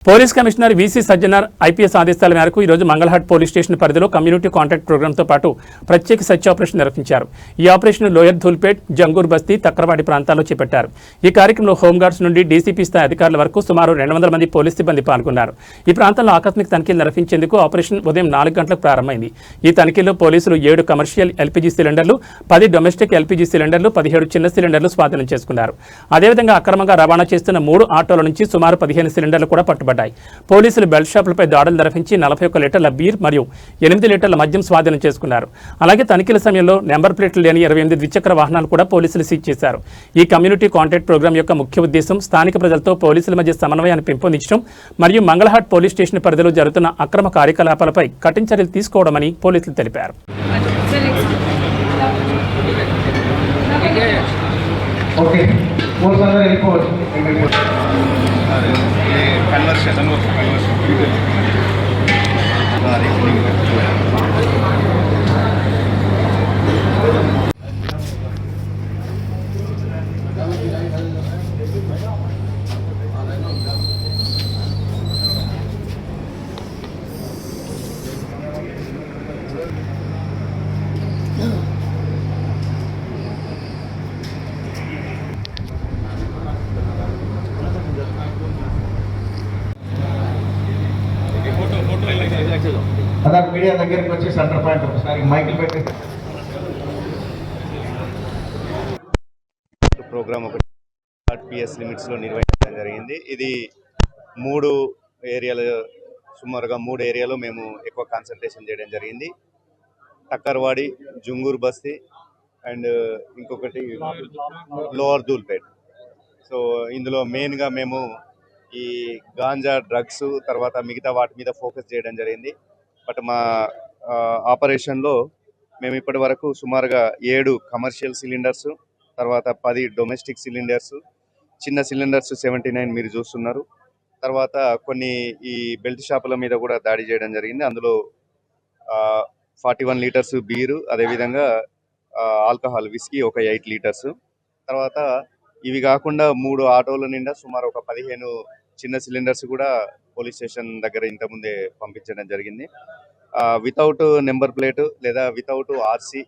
Police commissioner VC Sajjanar IPS ఆదేశాల మేరకు ఈరోజు మంగళహాట్ పోలీస్ స్టేషన్ పరిధిలో కమ్యూనిటీ కాంటాక్ట్ ప్రోగ్రాంతో పాటు ప్రత్యేక సెర్చ్ ఆపరేషన్ నిర్వహించారు. ఈ ఆపరేషన్ లోయర్ ధూల్పేట్, జంగూర్ బస్తీ, తక్రవాడి ప్రాంతాల్లో చేపట్టారు. ఈ కార్యక్రమంలో హోంగార్డ్స్ నుండి డీసీపీ స్థాయి అధికారుల వరకు సుమారు 200 మంది పోలీస్ సిబ్బంది పాల్గొన్నారు. ఈ ప్రాంతంలో ఆకస్మిక తనిఖీలు నిర్వహించేందుకు ఆపరేషన్ ఉదయం 4 గంటలకు ప్రారంభమైంది. ఈ తనిఖీల్లో పోలీసులు 7 కమర్షియల్ ఎల్పీజీ సిలిండర్లు, 10 డొమెస్టిక్ ఎల్పీజీ సిలిండర్లు, 17 చిన్న సిలిండర్లు స్వాధీనం చేసుకున్నారు. అదేవిధంగా అక్రమంగా రవాణా చేస్తున్న 3 ఆటోల నుంచి సుమారు 15 సిలిండర్లు కూడా పట్టుబడ్డాయి. పోలీసులు బెల్ట్ షాపులపై దాడులు నిర్వహించి 41 లీటర్ల బీర్ మరియు 8 లీటర్ల మద్యం స్వాధీనం చేసుకున్నారు. అలాగే తనిఖీల సమయంలో నెంబర్ ప్లేట్లు లేని 28 ద్విచక్ర వాహనాలు కూడా పోలీసులు సీజ్ చేశారు. ఈ కమ్యూనిటీ కాంటాక్ట్ ప్రోగ్రాం యొక్క ముఖ్య ఉద్దేశం స్థానిక ప్రజలతో పోలీసుల మధ్య సమన్వయాన్ని పెంపొందించడం మరియు మంగళహాట్ పోలీస్ స్టేషన్ పరిధిలో జరుగుతున్న అక్రమ కార్యకలాపాలపై కఠిన చర్యలు తీసుకోవడమని పోలీసులు తెలిపారు. అదే మీడియా దగ్గరికి వచ్చి సెంటర్ పాయింట్ ఒకసారి మైకిల్ పెట్టి ప్రోగ్రామ్ ఒకటి ఆర్పిఎస్ లిమిట్స్లో నిర్వహించడం జరిగింది. ఇది 3 ఏరియాలు, సుమారుగా 3 ఏరియాలో మేము ఎక్కువ కాన్సన్ట్రేషన్ చేయడం జరిగింది. టక్కర్వాడి, జుంగూర్ బస్తీ అండ్ ఇంకొకటి లోవర్ ధూల్పేట్. సో ఇందులో మెయిన్గా మేము ఈ గాంజా, డ్రగ్స్ తర్వాత మిగతా వాటి మీద ఫోకస్ చేయడం జరిగింది. బట్ మా ఆపరేషన్లో మేము ఇప్పటి వరకు సుమారుగా 7 కమర్షియల్ సిలిండర్స్, తర్వాత 10 డొమెస్టిక్ సిలిండర్స్, చిన్న సిలిండర్స్ 79 మీరు చూస్తున్నారు. తర్వాత కొన్ని ఈ బెల్ట్ షాపుల మీద కూడా దాడి చేయడం జరిగింది. అందులో 41 లీటర్స్ బీరు, అదేవిధంగా ఆల్కహాల్ విస్కీ ఒక 8 లీటర్స్. తర్వాత ఇవి కాకుండా 3 ఆటోల నిండా సుమారు ఒక 15 చిన్న సిలిండర్స్ కూడా పోలీస్ స్టేషన్ దగ్గర ఇంతకుముందే పంపించడం జరిగింది. వితౌట్ నెంబర్ ప్లేట్ లేదా వితౌట్ ఆర్సీ